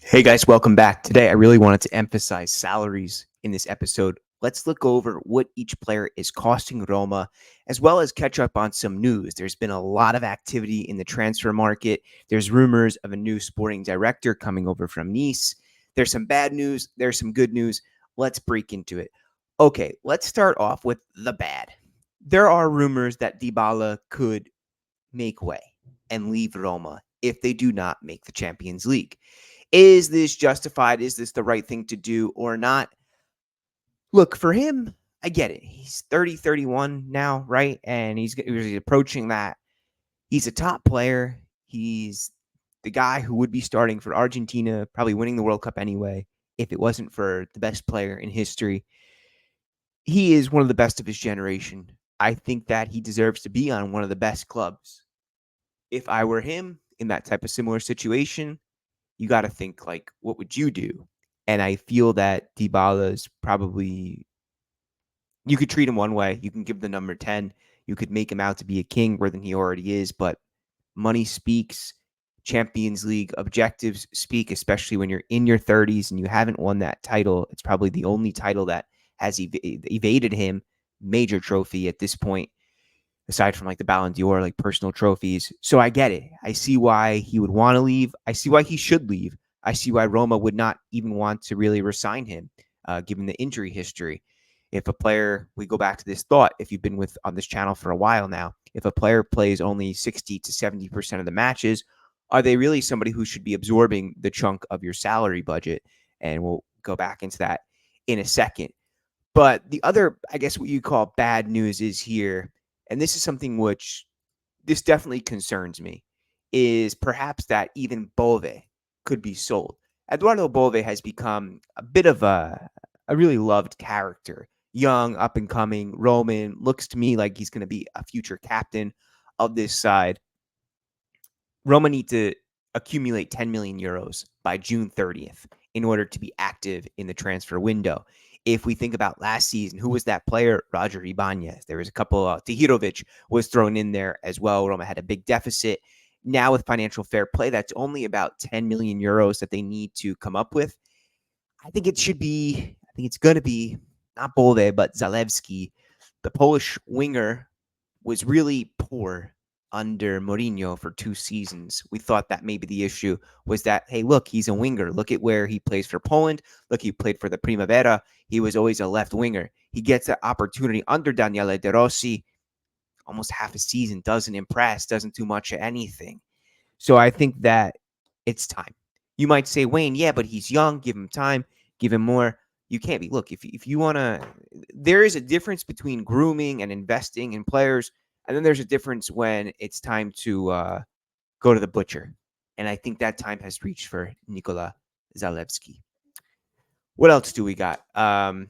Hey guys, welcome back. Today, I really wanted to emphasize salaries in this episode. Let's look over what each player is costing Roma, as well as catch up on some news. There's been a lot of activity in the transfer market. There's rumors of a new sporting director coming over from Nice. There's some bad news, there's some good news. Let's break into it. Okay, let's start off with the bad. There are rumors that Dybala could make way and leave Roma if they do not make the Champions League. Is this justified? Is this the right thing to do or not? Look, for him, I get it. He's 30, 31 now, right? And he's approaching that. He's a top player. He's the guy who would be starting for Argentina, probably winning the World Cup anyway, if it wasn't for the best player in history. He is one of the best of his generation. I think that he deserves to be on one of the best clubs. If I were him in that type of similar situation, you got to think like, what would you do? And I feel that Dybala is probably, you could treat him one way. You can give the number 10. You could make him out to be a king more than he already is. But money speaks. Champions League objectives speak, especially when you're in your 30s and you haven't won that title. It's probably the only title that has evaded him. Major trophy at this point, aside from like the Ballon d'Or, like personal trophies. So I get it. I see why he would want to leave. I see why he should leave. I see why Roma would not even want to really resign him, given the injury history. If a player, we go back to this thought, if you've been with on this channel for a while now, if a player plays only 60 to 70% of the matches, are they really somebody who should be absorbing the chunk of your salary budget? And we'll go back into that in a second. But the other, I guess, what you call bad news is here, and this is something which this definitely concerns me, is perhaps that even Bove could be sold. Eduardo Bove has become a bit of a really loved character. Young, up and coming, Roman, looks to me like he's going to be a future captain of this side. Roma need to accumulate 10 million euros by June 30th in order to be active in the transfer window. If we think about last season, who was that player? Roger Ibanez. There was a couple. Tahirovic was thrown in there as well. Roma had a big deficit. Now with financial fair play, that's only about 10 million euros that they need to come up with. I think it should be. I think it's going to be not Bove, but Zalewski, the Polish winger, was really poor under Mourinho for 2 seasons. We thought that maybe the issue was that, hey, look, he's a winger. Look at where he plays for Poland. Look, he played for the Primavera. He was always a left winger. He gets an opportunity under Daniele De Rossi. Almost half a season, doesn't impress, doesn't do much of anything. So I think that it's time. You might say, Wayne, yeah, but he's young. Give him time. Give him more. You can't be. Look, if you want to, there is a difference between grooming and investing in players, and then there's a difference when it's time to go to the butcher. And I think that time has reached for Nikola Zalewski. What else do we got? Yeah,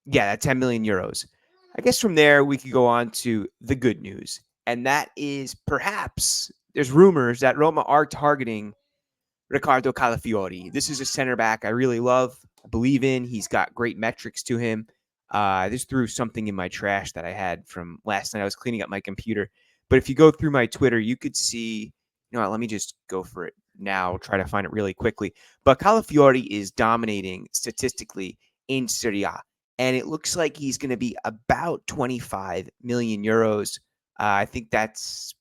that 10 million euros. I guess from there we could go on to the good news, and that is perhaps there's rumors that Roma are targeting Riccardo Calafiori. This is a center back I really love, I believe in. He's got great metrics to him. I just threw something in my trash that I had from last night. I was cleaning up my computer. But if you go through my Twitter, you could see, you know what, let me just go for it now, try to find it really quickly. But Calafiori is dominating statistically in Serie A. And it looks like he's going to be about 25 million euros. I think that's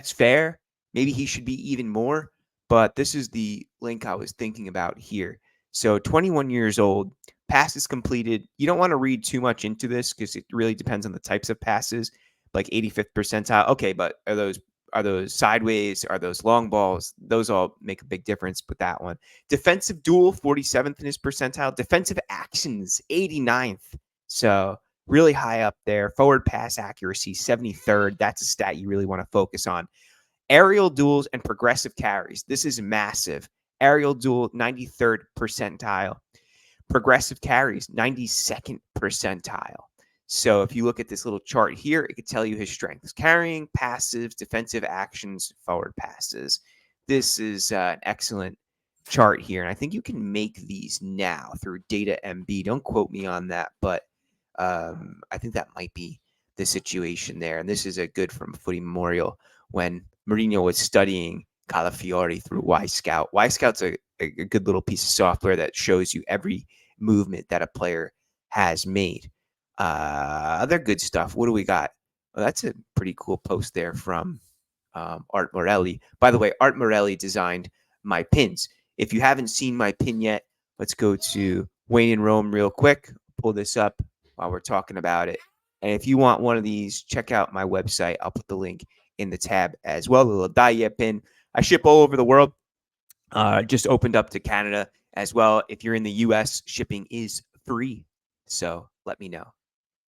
fair. Maybe he should be even more, but this is the link I was thinking about here. So 21 years old, passes completed. You don't want to read too much into this because it really depends on the types of passes, like 85th percentile. Okay, but are those sideways? Are those long balls? Those all make a big difference with that one. Defensive duel, 47th in his percentile. Defensive actions, 89th. So really high up there. Forward pass accuracy, 73rd. That's a stat you really want to focus on. Aerial duels and progressive carries. This is massive. Aerial duel, 93rd percentile. Progressive carries, 92nd percentile. So if you look at this little chart here, it could tell you his strengths: carrying, passives, defensive actions, forward passes. This is an excellent chart here. And I think you can make these now through Data MB. Don't quote me on that, but I think that might be the situation there. And this is a good from Footy Memorial when Mourinho was studying Calafiori through Y Scout. Y Scout's a good little piece of software that shows you every movement that a player has made. Other good stuff. What do we got? Well, that's a pretty cool post there from Art Morelli. By the way, Art Morelli designed my pins. If you haven't seen my pin yet, let's go to Wayne in Rome real quick. Pull this up while we're talking about it. And if you want one of these, check out my website. I'll put the link in the tab as well. The Ladaya pin. I ship all over the world. Just opened up to Canada as well. If you're in the US, shipping is free. So let me know.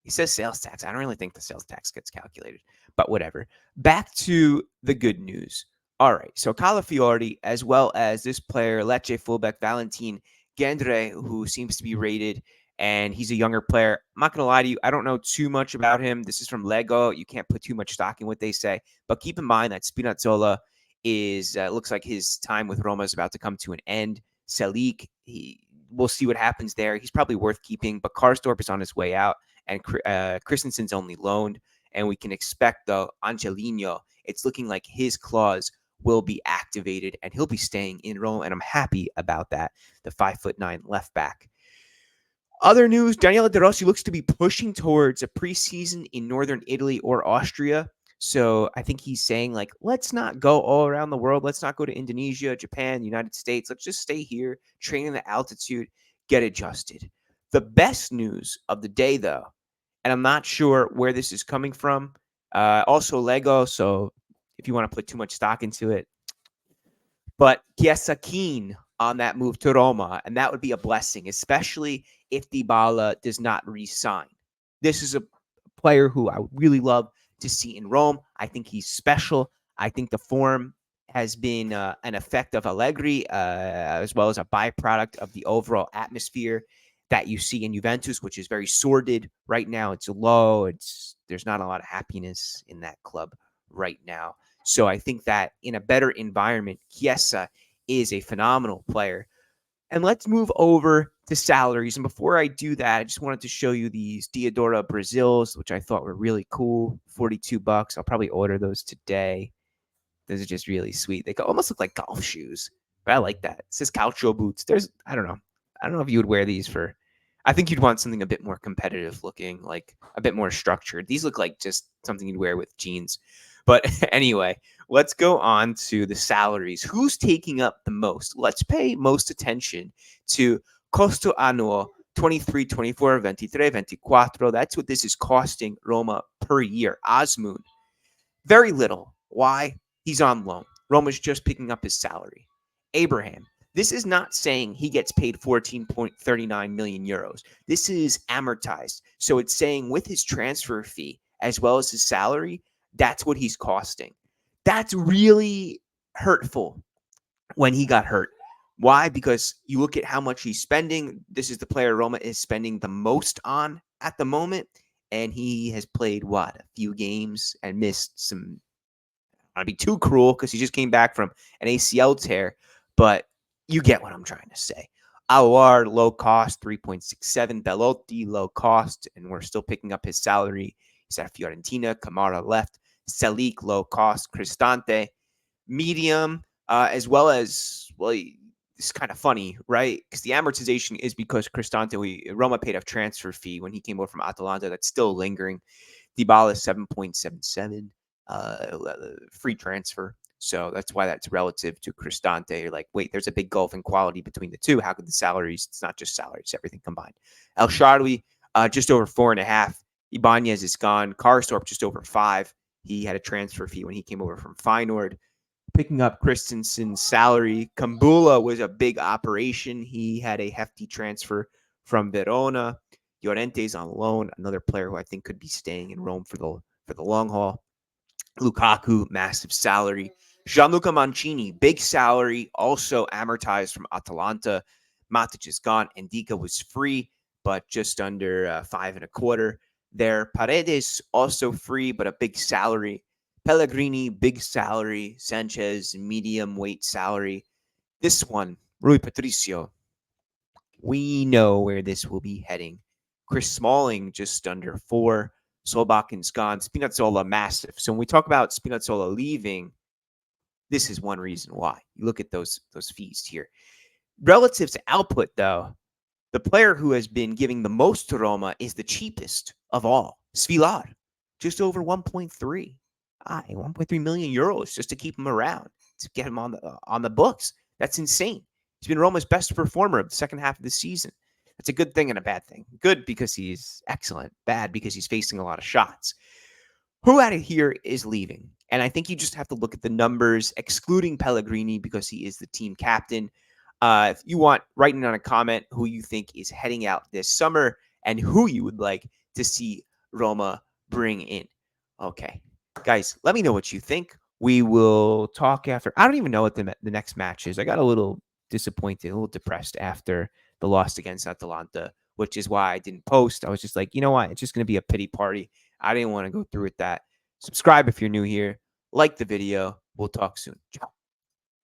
He says sales tax. I don't really think the sales tax gets calculated, but whatever. Back to the good news. All right. So Calafiori, as well as this player, Lecce fullback Valentin Gendre, who seems to be rated, and he's a younger player. I'm not going to lie to you. I don't know too much about him. This is from Lego. You can't put too much stock in what they say, but keep in mind that Spinazzola is looks like his time with Roma is about to come to an end. Salik, we'll see what happens there. He's probably worth keeping, but Karsdorp is on his way out, and Christensen's only loaned. And we can expect, though, Angelino, it's looking like his clause will be activated, and he'll be staying in Rome, and I'm happy about that, the 5'9" left back. Other news, Daniele De Rossi looks to be pushing towards a preseason in northern Italy or Austria. So I think he's saying, like, let's not go all around the world. Let's not go to Indonesia, Japan, United States. Let's just stay here, train in the altitude, get adjusted. The best news of the day, though, and I'm not sure where this is coming from, also Lego, so if you want to put too much stock into it, but Chiesa keen on that move to Roma, and that would be a blessing, especially if Dybala does not re-sign. This is a player who I would really love to see in Rome. I think he's special. I think the form has been an effect of Allegri, as well as a byproduct of the overall atmosphere that you see in Juventus, which is very sordid right now. It's low. There's not a lot of happiness in that club right now. So I think that in a better environment, Chiesa is a phenomenal player. And let's move over to salaries. And before I do that, I just wanted to show you these Diodora Brazils, which I thought were really cool. $42. I'll probably order those today. Those are just really sweet. They almost look like golf shoes, but I like that. It says Calcio boots. I don't know. I don't know if you would wear these for, I think you'd want something a bit more competitive looking, like a bit more structured. These look like just something you'd wear with jeans. But anyway, let's go on to the salaries. Who's taking up the most? Let's pay most attention to costo annuo 23, 24, 23, 24. That's what this is costing Roma per year. Asmun, very little. Why? He's on loan. Roma's just picking up his salary. Abraham, this is not saying he gets paid 14.39 million euros. This is amortized. So it's saying with his transfer fee as well as his salary, that's what he's costing. That's really hurtful when he got hurt. Why? Because you look at how much he's spending. This is the player Roma is spending the most on at the moment. And he has played, what, a few games and missed some. I don't want to be too cruel because he just came back from an ACL tear. But you get what I'm trying to say. Aouar, low cost, 3.67. Belotti, low cost. And we're still picking up his salary. He's at Fiorentina. Camara left. Salik, low cost. Cristante, medium, as well as, well, it's kind of funny, right? Because the amortization is because Cristante, Roma paid a transfer fee when he came over from Atalanta. That's still lingering. Dybala 7.77, free transfer. So that's why that's relative to Cristante. You're like, wait, there's a big gulf in quality between the two. How could the salaries? It's not just salaries, it's everything combined. El Shaarawy, just over 4.5. Ibanez is gone. Karsdorp just over 5. He had a transfer fee when he came over from Feyenoord. Picking up Christensen's salary. Kambula was a big operation. He had a hefty transfer from Verona. Llorente's on loan, another player who I think could be staying in Rome for the long haul. Lukaku, massive salary. Gianluca Mancini, big salary, also amortized from Atalanta. Matic is gone. Ndika was free, but just under 5.25. There, Paredes also free, but a big salary. Pellegrini, big salary. Sanchez, medium weight salary. This one, Rui Patricio, we know where this will be heading. Chris Smalling, just under 4. Solbakken has gone. Spinazzola, massive. So when we talk about Spinazzola leaving, This is one reason why. You look at those fees here. Relative to output, though, the player who has been giving the most to Roma is the cheapest of all, Svilar, just over 1.3. 1.3 million euros just to keep him around, to get him on the books. That's insane. He's been Roma's best performer of the second half of the season. That's a good thing and a bad thing. Good because he's excellent. Bad because he's facing a lot of shots. Who out of here is leaving? And I think you just have to look at the numbers, excluding Pellegrini because he is the team captain. If you want, write in on a comment who you think is heading out this summer and who you would like to see Roma bring in. Okay, guys, let me know what you think. We will talk after. I don't even know what the next match is. I got a little disappointed, a little depressed after the loss against Atalanta, which is why I didn't post. I was just like, you know what? It's just going to be a pity party. I didn't want to go through with that. Subscribe if you're new here. Like the video. We'll talk soon. Ciao.